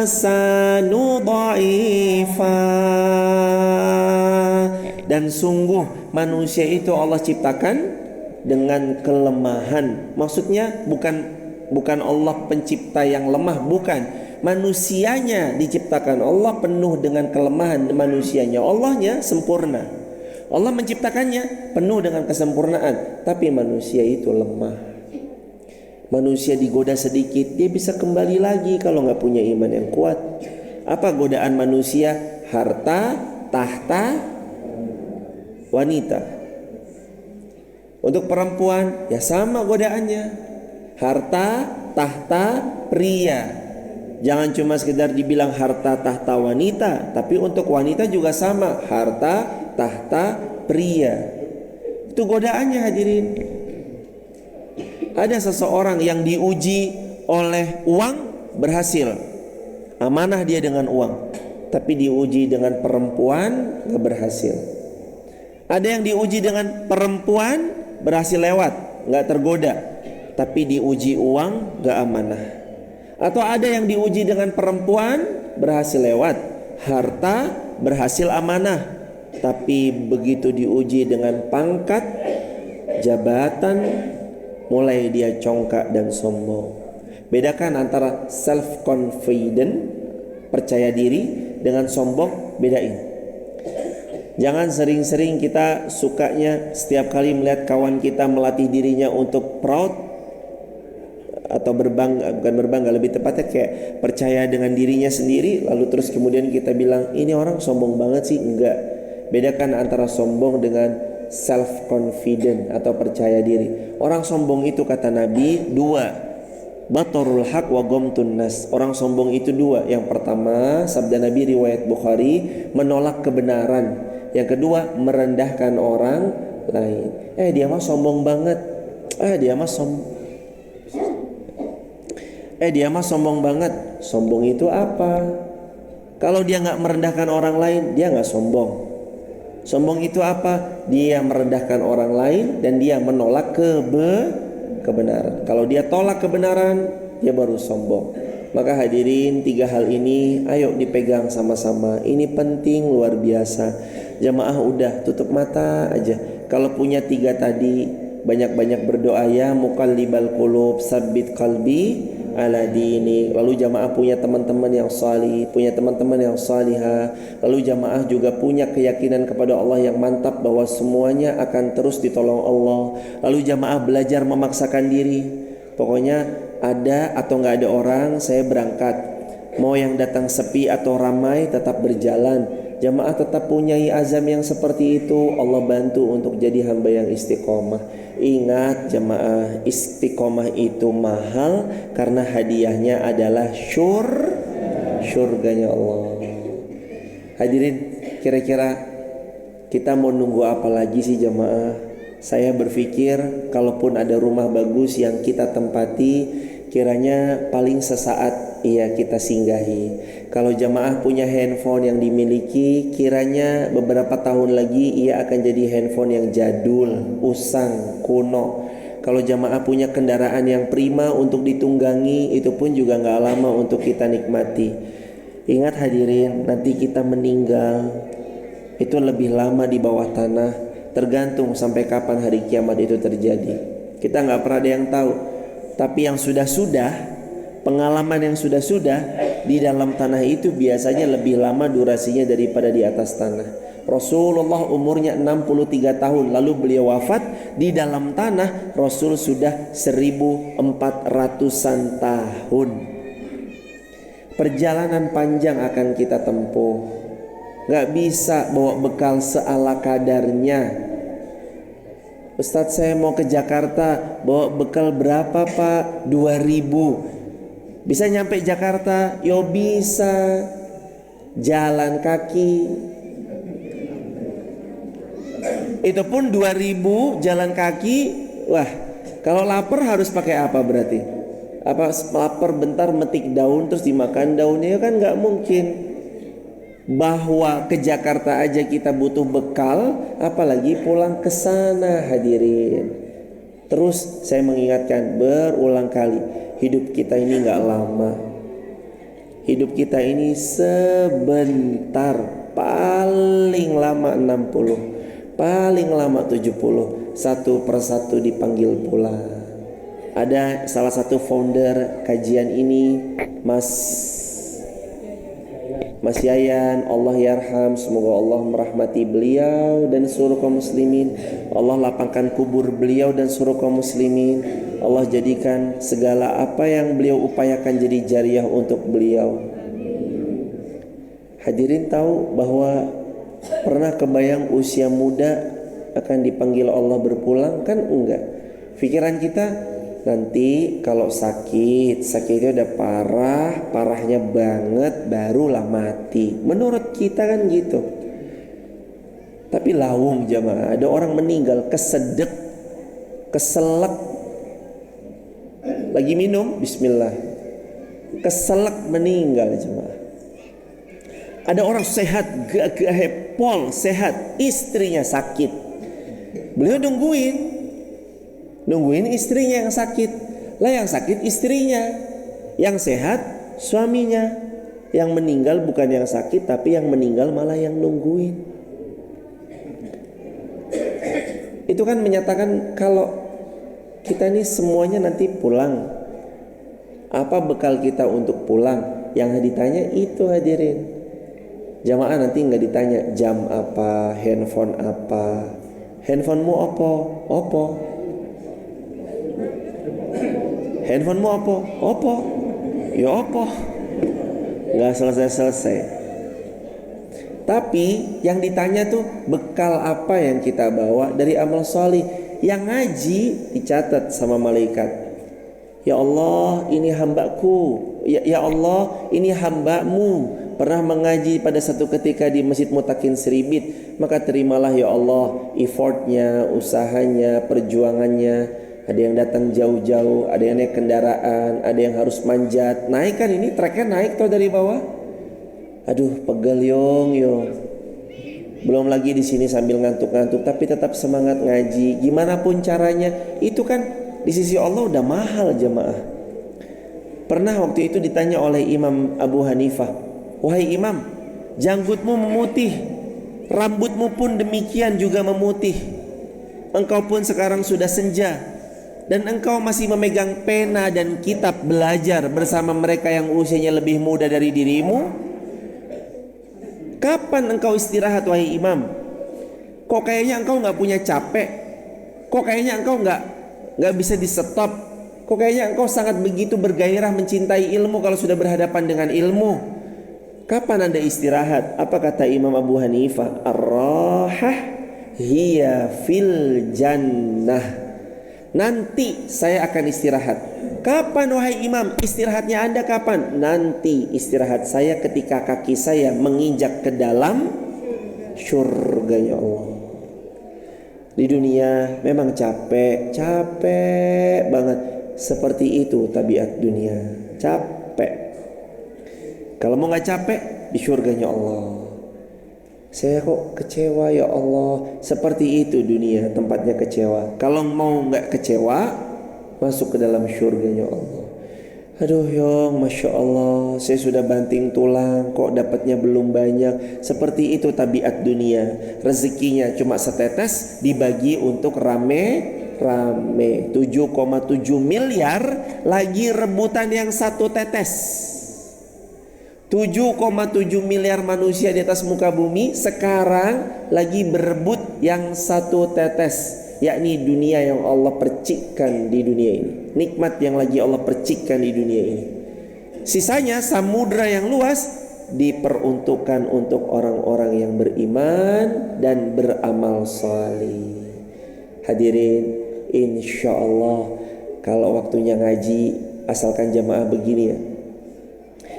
insanu dha'ifa, dan sungguh manusia itu Allah ciptakan dengan kelemahan. Maksudnya bukan Allah pencipta yang lemah, bukan. Manusianya diciptakan Allah penuh dengan kelemahan manusianya. Allahnya sempurna. Allah menciptakannya penuh dengan kesempurnaan, tapi manusia itu lemah. Manusia digoda sedikit, dia bisa kembali lagi kalau nggak punya iman yang kuat. Apa godaan manusia? Harta, tahta, wanita. Untuk perempuan ya sama godaannya, harta, tahta, pria. Jangan cuma sekedar dibilang harta, tahta, wanita, tapi untuk wanita juga sama, harta, tahta, pria. Itu godaannya hadirin. Ada seseorang yang diuji oleh uang, berhasil. Amanah dia dengan uang. Tapi diuji dengan perempuan, gak berhasil. Ada yang diuji dengan perempuan, berhasil lewat, gak tergoda. Tapi diuji uang, gak amanah. Atau ada yang diuji dengan perempuan, berhasil lewat, harta, berhasil amanah. Tapi begitu diuji dengan pangkat, jabatan, mulai dia congkak dan sombong. Bedakan antara self-confident, percaya diri, dengan sombong, bedain. Jangan sering-sering kita sukanya setiap kali melihat kawan kita melatih dirinya untuk proud atau berbangga, bukan berbangga, lebih tepatnya kayak percaya dengan dirinya sendiri, lalu terus kemudian kita bilang ini orang sombong banget sih. Enggak. Bedakan antara sombong dengan self-confident atau percaya diri. Orang sombong itu kata Nabi dua, batorul haq wa gomtun nas. Orang sombong itu dua. Yang pertama, sabda Nabi riwayat Bukhari, menolak kebenaran. Yang kedua, merendahkan orang lain. Dia mah sombong banget. Dia mah sombong banget. Sombong itu apa? Kalau dia nggak merendahkan orang lain, dia nggak sombong. Sombong itu apa? Dia merendahkan orang lain dan dia menolak kebenaran. Kalau dia tolak kebenaran, dia baru sombong. Maka hadirin, tiga hal ini ayo dipegang sama-sama. Ini penting luar biasa. Jamaah udah tutup mata aja. Kalau punya tiga tadi, banyak-banyak berdoa, ya muqallibal qulub sabbit qalbi ala dini. Lalu jamaah punya teman-teman yang salih, punya teman-teman yang salihah. Lalu jamaah juga punya keyakinan kepada Allah yang mantap bahwa semuanya akan terus ditolong Allah. Lalu jamaah belajar memaksakan diri. Pokoknya ada atau nggak ada orang, saya berangkat. Mau yang datang sepi atau ramai, tetap berjalan. Jamaah tetap punya azam yang seperti itu, Allah bantu untuk jadi hamba yang istiqomah. Ingat jamaah, istiqomah itu mahal karena hadiahnya adalah surganya Allah. Hadirin, kira-kira kita mau nunggu apa lagi sih jamaah? Saya berpikir kalaupun ada rumah bagus yang kita tempati, kiranya paling sesaat kita singgahi. Kalau jamaah punya handphone yang dimiliki, kiranya beberapa tahun lagi ia akan jadi handphone yang jadul, usang, kuno. Kalau jamaah punya kendaraan yang prima untuk ditunggangi, itu pun juga gak lama untuk kita nikmati. Ingat hadirin, nanti kita meninggal itu lebih lama di bawah tanah, tergantung sampai kapan hari kiamat itu terjadi. Kita gak pernah ada yang tahu. Tapi yang sudah-sudah, pengalaman yang sudah-sudah di dalam tanah itu biasanya lebih lama durasinya daripada di atas tanah. Rasulullah umurnya 63 tahun, lalu beliau wafat. Di dalam tanah Rasul sudah 1400-an tahun. Perjalanan panjang akan kita tempuh. Gak bisa bawa bekal seala kadarnya. Ustadz, saya mau ke Jakarta, bawa bekal berapa pak? 2000. Bisa nyampe Jakarta? Yo bisa. Jalan kaki. Itu pun 2000 jalan kaki. Wah, kalau lapar harus pakai apa berarti? Apa lapar bentar metik daun terus dimakan daunnya? Kan gak mungkin. Bahwa ke Jakarta aja kita butuh bekal, apalagi pulang ke sana hadirin. Terus saya mengingatkan berulang kali, hidup kita ini gak lama. Hidup kita ini sebentar, paling lama 60, paling lama 70. Satu persatu dipanggil pulang. Ada salah satu founder kajian ini, Mas Yayan, Allah yarham, semoga Allah merahmati beliau dan seluruh kaum muslimin. Allah lapangkan kubur beliau dan seluruh kaum muslimin. Allah jadikan segala apa yang beliau upayakan jadi jariah untuk beliau. Hadirin tahu bahwa pernah kebayang usia muda akan dipanggil Allah berpulang? Kan enggak. Pikiran kita, nanti kalau sakitnya udah parahnya banget barulah mati. Menurut kita kan gitu. Tapi lawung jamaah, ada orang meninggal kesedek, keselak, lagi minum bismillah, keselak meninggal jamaah. Ada orang sehat, gagah pol sehat, istrinya sakit. Beliau nungguin istrinya yang sakit. Lah yang sakit istrinya, yang sehat suaminya. Yang meninggal bukan yang sakit, tapi yang meninggal malah yang nungguin. Itu kan menyatakan kalau kita ini semuanya nanti pulang. Apa bekal kita untuk pulang? Yang ditanya itu hadirin. Jamaah nanti nggak ditanya jam apa, handphone apa. Handphonemu apa? Handphonemu apa? Ya apa? Nggak selesai. Tapi yang ditanya tuh bekal apa yang kita bawa dari amal solih. Yang ngaji dicatat sama malaikat. Ya Allah, ini hambaku. Ya Allah, ini hambamu. Pernah mengaji pada satu ketika di Masjid Mutakin Seribit, maka terimalah ya Allah effortnya, usahanya, perjuangannya. Ada yang datang jauh-jauh, ada yang naik kendaraan, ada yang harus manjat. Naik kan ini treknya naik tuh dari bawah. Aduh pegel yong. Belum lagi di sini sambil ngantuk-ngantuk tapi tetap semangat ngaji. Gimana pun caranya, itu kan di sisi Allah udah mahal jemaah. Pernah waktu itu ditanya oleh Imam Abu Hanifah, wahai imam, janggutmu memutih, rambutmu pun demikian juga memutih. Engkau pun sekarang sudah senja, dan engkau masih memegang pena dan kitab belajar bersama mereka yang usianya lebih muda dari dirimu. Kapan engkau istirahat wahai imam? Kok kayaknya engkau gak punya capek? Kok kayaknya engkau gak bisa di stop? Kok kayaknya engkau sangat begitu bergairah mencintai ilmu kalau sudah berhadapan dengan ilmu? Kapan Anda istirahat? Apa kata Imam Abu Hanifah? Ar-rahah hiya fil jannah. Nanti saya akan istirahat. Kapan wahai imam? Istirahatnya Anda kapan? Nanti istirahat saya ketika kaki saya menginjak ke dalam surga ya Allah. Di dunia memang capek banget. Seperti itu tabiat dunia, capek. Kalau mau gak capek, di surganya Allah. Saya kok kecewa ya Allah. Seperti itu dunia, tempatnya kecewa. Kalau mau gak kecewa, masuk ke dalam surganya Allah. Aduh Yong, Masya Allah, saya sudah banting tulang, kok dapatnya belum banyak. Seperti itu tabiat dunia. Rezekinya cuma setetes, dibagi untuk rame-rame. 7,7 miliar lagi rebutan yang satu tetes. 7,7 miliar manusia di atas muka bumi sekarang lagi berebut yang satu tetes, yakni dunia yang Allah percikkan di dunia ini. Nikmat yang lagi Allah percikkan di dunia ini. Sisanya samudra yang luas diperuntukkan untuk orang-orang yang beriman dan beramal salih. Hadirin, insya Allah kalau waktunya ngaji, asalkan jamaah begini ya,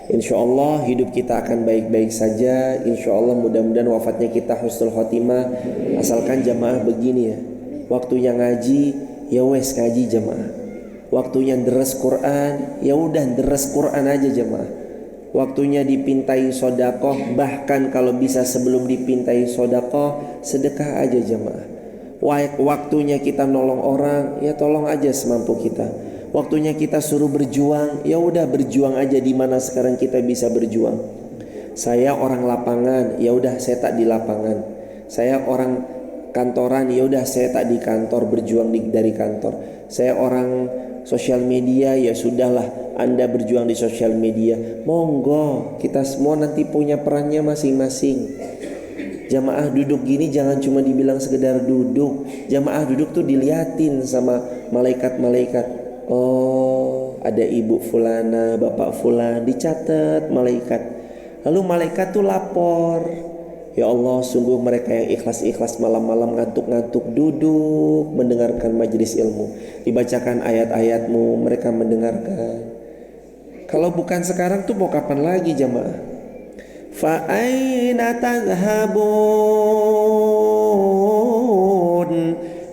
insya Allah hidup kita akan baik-baik saja. Insya Allah mudah-mudahan wafatnya kita husnul khotimah, asalkan jamaah begini ya. Waktunya ngaji, ya wes ngaji jamaah. Waktunya deres Quran, ya udah deres Quran aja jamaah. Waktunya dipintai sodakoh, bahkan kalau bisa sebelum dipintai sodakoh, sedekah aja jamaah. Waktunya kita nolong orang, ya tolong aja semampu kita. Waktunya kita suruh berjuang, ya udah berjuang aja di mana sekarang kita bisa berjuang. Saya orang lapangan, ya udah saya tak di lapangan. Saya orang kantoran, ya udah saya tak di kantor, berjuang dari kantor. Saya orang sosial media, ya sudahlah Anda berjuang di sosial media. Monggo, kita semua nanti punya perannya masing-masing. Jamaah duduk gini jangan cuma dibilang sekedar duduk. Jamaah duduk tuh diliatin sama malaikat-malaikat. Oh, ada ibu fulana, bapak fulan, dicatat malaikat. Lalu malaikat tuh lapor, ya Allah, sungguh mereka yang ikhlas-ikhlas malam-malam ngantuk-ngantuk duduk mendengarkan majelis ilmu. Dibacakan ayat-ayatmu, mereka mendengarkan. Kalau bukan sekarang tuh mau kapan lagi jamaah? Fa aina tadhhabun?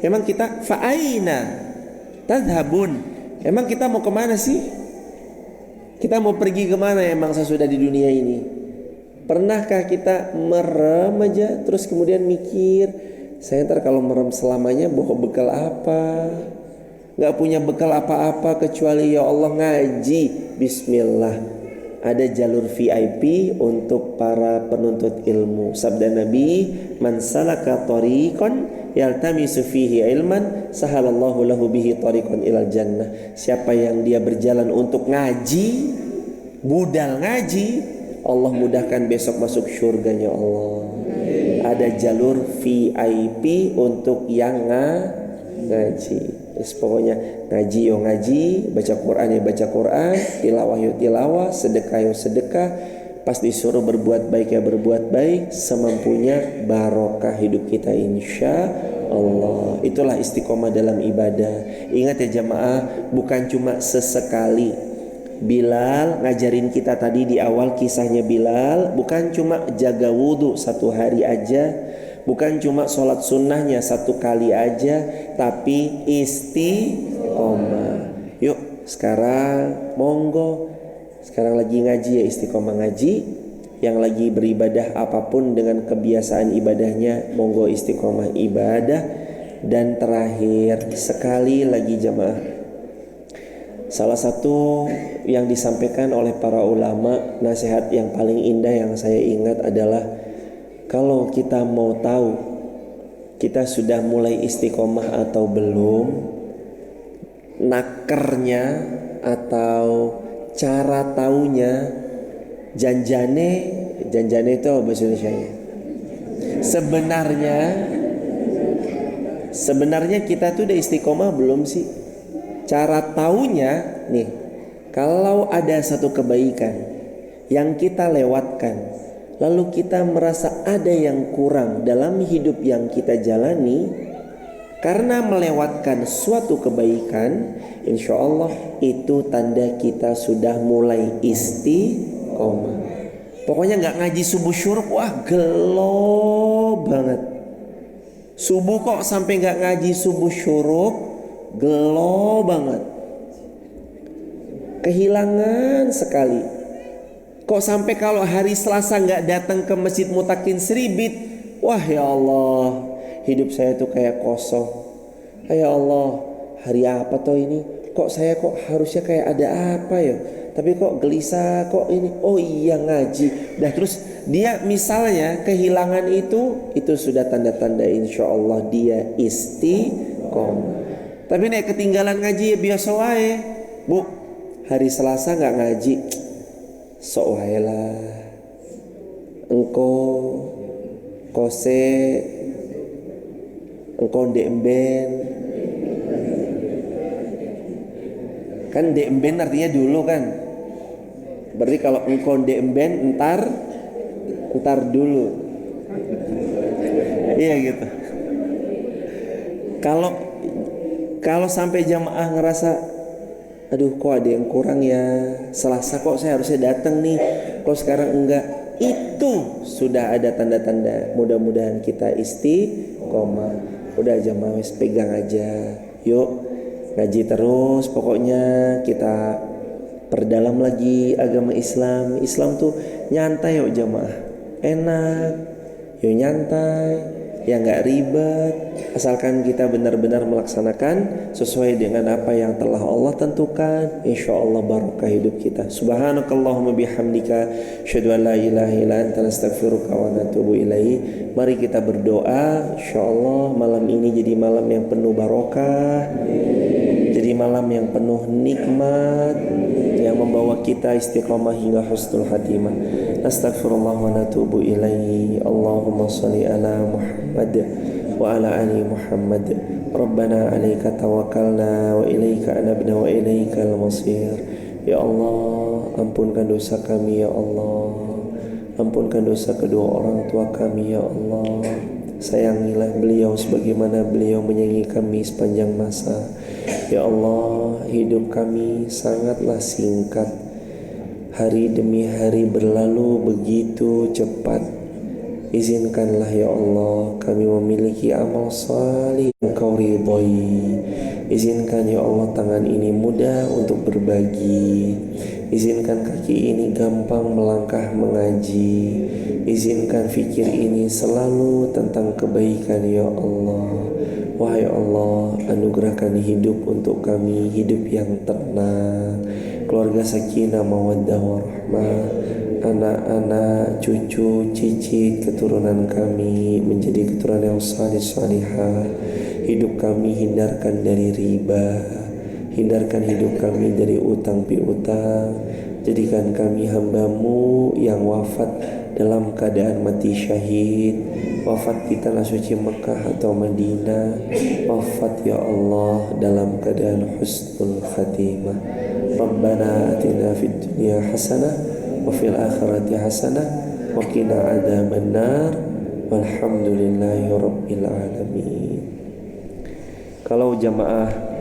Emang kita fa aina tadhhabun? Emang kita mau kemana sih? Kita mau pergi kemana emang sesudah di dunia ini? Pernahkah kita merem aja terus kemudian mikir, saya ntar kalau merem selamanya bawa bekal apa? Gak punya bekal apa-apa kecuali ya Allah ngaji. Bismillah. Ada jalur VIP untuk para penuntut ilmu. Sabda Nabi, man salaka tariqan yaltamisu fihi ilman sahalallahu lahu bihi tariqan ilal jannah. Siapa yang dia berjalan untuk ngaji, budal ngaji, Allah mudahkan besok masuk surganya Allah. Ada jalur VIP untuk yang ngaji. Terus pokoknya ngaji yo ngaji, baca Quran ya baca Quran, tilawah yo tilawah, sedekah yo sedekah. Pas disuruh berbuat baik ya berbuat baik, semampunya barokah hidup kita insya Allah. Itulah istiqomah dalam ibadah. Ingat ya jamaah, bukan cuma sesekali. Bilal ngajarin kita tadi di awal kisahnya Bilal, bukan cuma jaga wudhu satu hari aja, bukan cuma sholat sunnahnya satu kali aja, tapi istiqomah. Yuk sekarang monggo, sekarang lagi ngaji ya istiqomah ngaji. Yang lagi beribadah apapun dengan kebiasaan ibadahnya, monggo istiqomah ibadah. Dan terakhir sekali lagi jamaah, salah satu yang disampaikan oleh para ulama, nasihat yang paling indah yang saya ingat adalah, kalau kita mau tahu kita sudah mulai istiqomah atau belum, nakernya atau cara taunya, janjane itu bahasa Indonesianya. Sebenarnya kita tuh udah istiqomah belum sih? Cara taunya nih, kalau ada satu kebaikan yang kita lewatkan, lalu kita merasa ada yang kurang dalam hidup yang kita jalani, karena melewatkan suatu kebaikan, insya Allah itu tanda kita sudah mulai istiqomah. Pokoknya nggak ngaji subuh syuruk, wah gelo banget. Subuh kok sampai nggak ngaji subuh syuruk, gelo banget. Kehilangan sekali. Kok sampai kalau hari Selasa nggak datang ke Masjid Mutakin Seribit, wah ya Allah, hidup saya tuh kayak kosong. Ya Allah, hari apa toh ini? Kok saya kok harusnya kayak ada apa ya? Tapi kok gelisah, kok ini? Oh iya ngaji. Dah terus dia misalnya kehilangan itu sudah tanda-tanda insya Allah dia istiqomah. Tapi nek ketinggalan ngaji ya biasa wae. Bu, hari Selasa nggak ngaji, sok wae lah. Engko kose, engkau demben. Kan demben artinya dulu kan. Berarti kalau engkau demben entar dulu. Iya gitu. Kalau sampai jamaah ngerasa, aduh kok ada yang kurang ya, Selasa kok saya harusnya datang nih, kok sekarang enggak, itu sudah ada tanda-tanda. Mudah-mudahan kita istiqomah. Udah jamaah wis pegang aja. Yuk ngaji terus, pokoknya kita perdalam lagi agama Islam. Islam tuh nyantai yuk jamaah, enak, yuk nyantai, ya nggak ribet, asalkan kita benar-benar melaksanakan sesuai dengan apa yang telah Allah tentukan. Insya Allah barokah hidup kita. Subhanakallahumma bihamdika, asyhadu an la ilaha illa anta, astaghfiruka wa atubu ilaik. Mari kita berdoa, insya Allah malam ini jadi malam yang penuh barokah, jadi malam yang penuh nikmat, yang membawa kita istiqamah hingga husnul khatimah. Astaghfirullah wa natubu ilaihi. Allahumma shalli ala Muhammad wa ala ali Muhammad. Rabbana alaika tawakkalna wa ilaika anabna wa ilaikal masir. Ya Allah, ampunkan dosa kami ya Allah. Ampunkan dosa kedua orang tua kami ya Allah. Sayangilah beliau sebagaimana beliau menyayangi kami sepanjang masa. Ya Allah, hidup kami sangatlah singkat. Hari demi hari berlalu begitu cepat. Izinkanlah ya Allah kami memiliki amal salih yang Kau ridhoi. Izinkan ya Allah tangan ini mudah untuk berbagi. Izinkan kaki ini gampang melangkah mengaji. Izinkan fikir ini selalu tentang kebaikan ya Allah. Wahai Allah, anugerahkan hidup untuk kami, hidup yang tenang, keluarga sakinah mawaddah warahmah, anak-anak, cucu, cicit, keturunan kami menjadi keturunan yang salih salihah. Hidup kami hindarkan dari riba, hindarkan hidup kami dari utang piutang. Jadikan kami hamba-Mu yang wafat dalam keadaan mati syahid, wafat di tanah suci Mekah atau Madinah, wafat ya Allah dalam keadaan husnul khatimah. Rabbana atina fid dunya hasanah wa fil akhirati hasanah wa qina adzabannar walhamdulillahi rabbil alamin. Kalau jamaah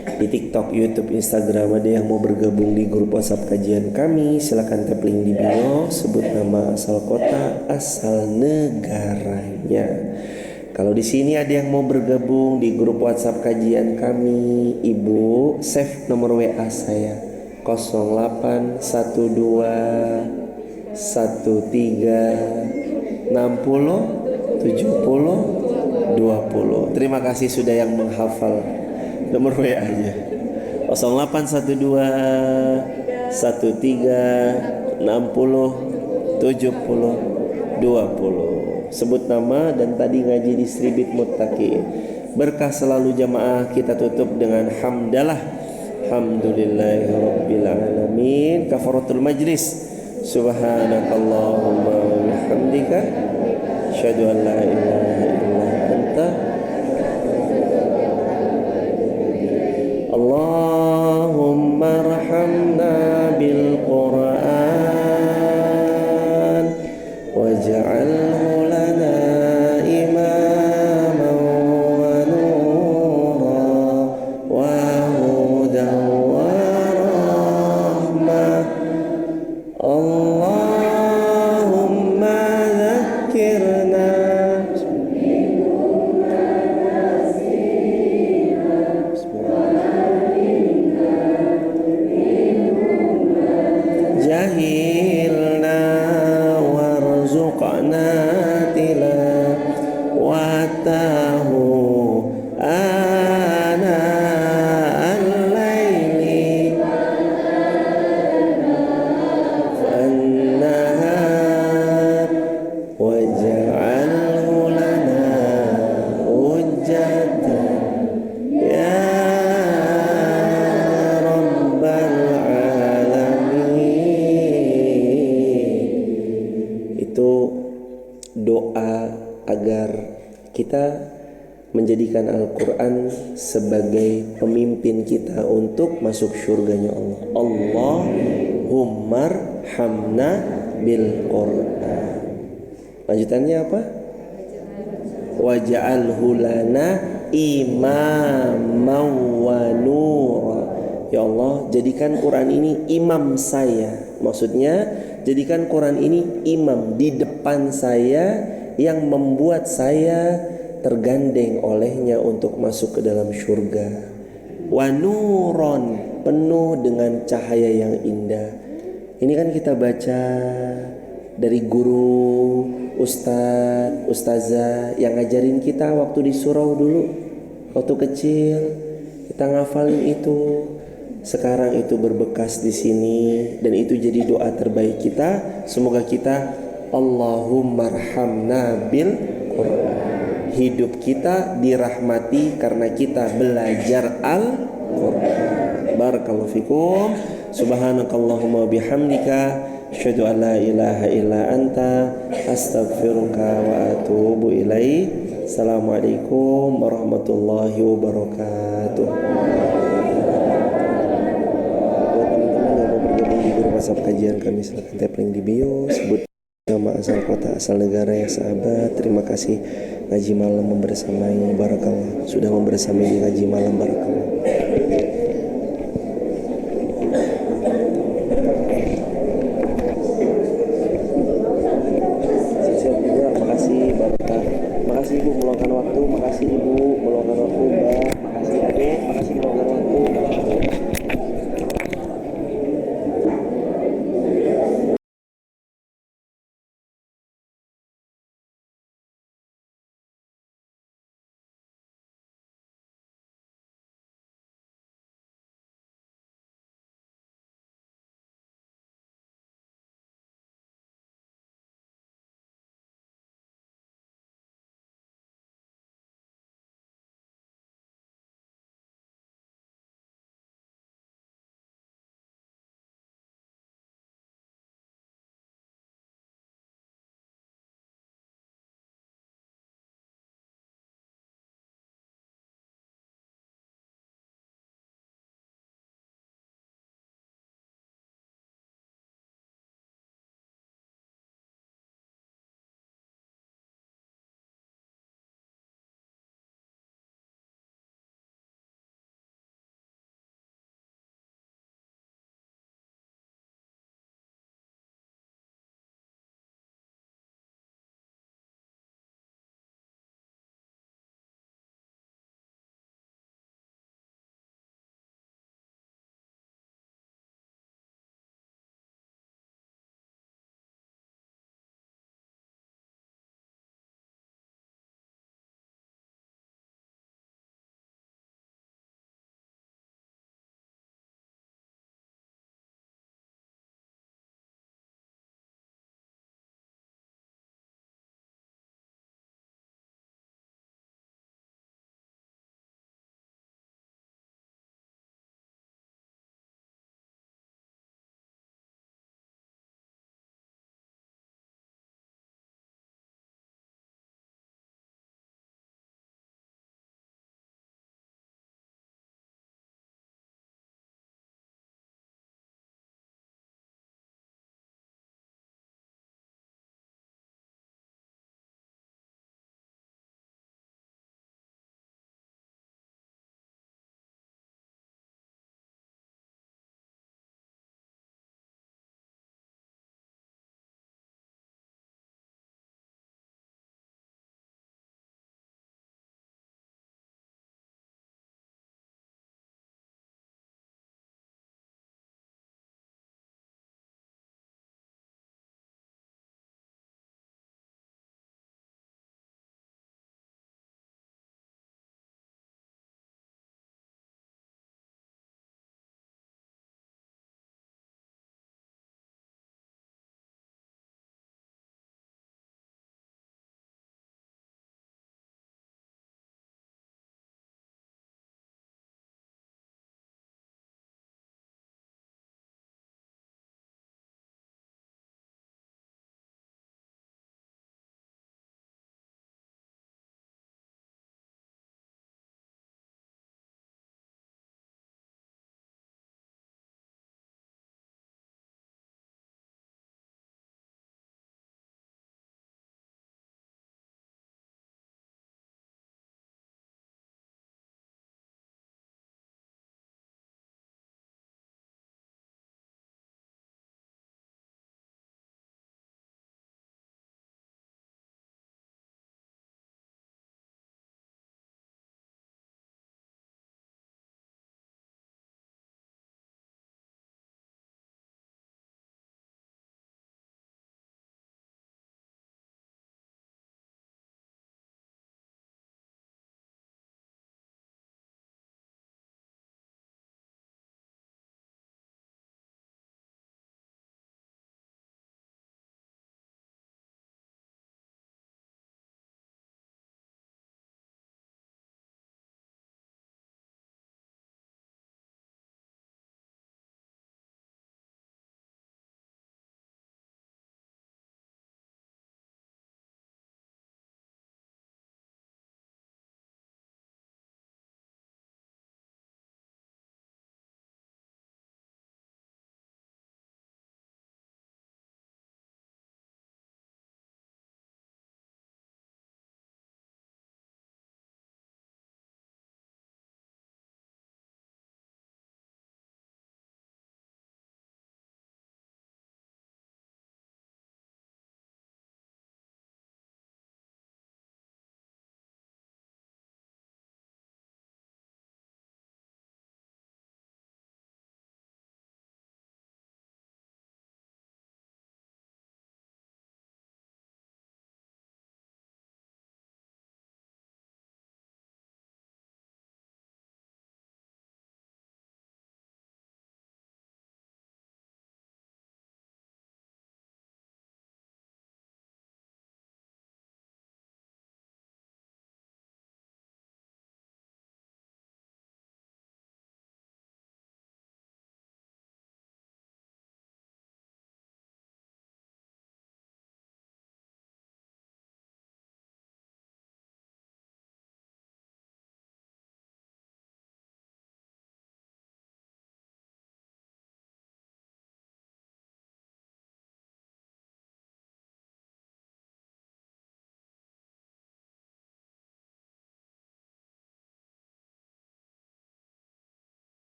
di TikTok, YouTube, Instagram ada yang mau bergabung di grup WhatsApp kajian kami, silakan tap link di bio, sebut nama, asal kota, asal negaranya. Kalau di sini ada yang mau bergabung di grup WhatsApp kajian kami, Ibu save nomor WA saya 0812 13 60 70 20. Terima kasih sudah yang menghafal nomor WA-nya 0812 13 60 70 20. Sebut nama dan tadi ngaji di Seribit Muttaqin. Berkah selalu jamaah. Kita tutup dengan hamdalah. Alhamdulillahirabbil alamin. Kafaratul majlis. Subhanakallahumma wa bihamdika asyhadu an la ilaha illa anta Allahumma arhamna bil Qur'an doa agar kita menjadikan Al-Quran sebagai pemimpin kita untuk masuk surganya Allah. Allahumma rhamna bil Quran. Lanjutannya apa? Waj'alhu lana imaman wa nura. Ya Allah, jadikan Quran ini imam saya. Maksudnya, jadikan Quran ini imam di depan saya yang membuat saya tergandeng olehnya untuk masuk ke dalam surga. Wa nuron, penuh dengan cahaya yang indah. Ini kan kita baca dari guru, ustadz, ustazah yang ngajarin kita waktu di surau dulu, waktu kecil kita ngafalin itu. Sekarang itu berbekas di sini dan itu jadi doa terbaik kita. Semoga kita Allahumma rhamna bil Quran. Hidup kita dirahmati karena kita belajar Al-Quran. Barakallahu fikum. Subhanakallahumma bihamdika asyhadu an la ilaha illa anta astaghfiruka wa atubu ilaik. Assalamualaikum warahmatullahi wabarakatuh. Buat teman-teman yang mau bergabung di grup WhatsApp kajian kami, silakan tap link di bio, sebut nama, asal kota, asal negara ya sahabat. Terima kasih ngaji malam membersamai, barakallah, sudah membersamai di ngaji malam, barakallah.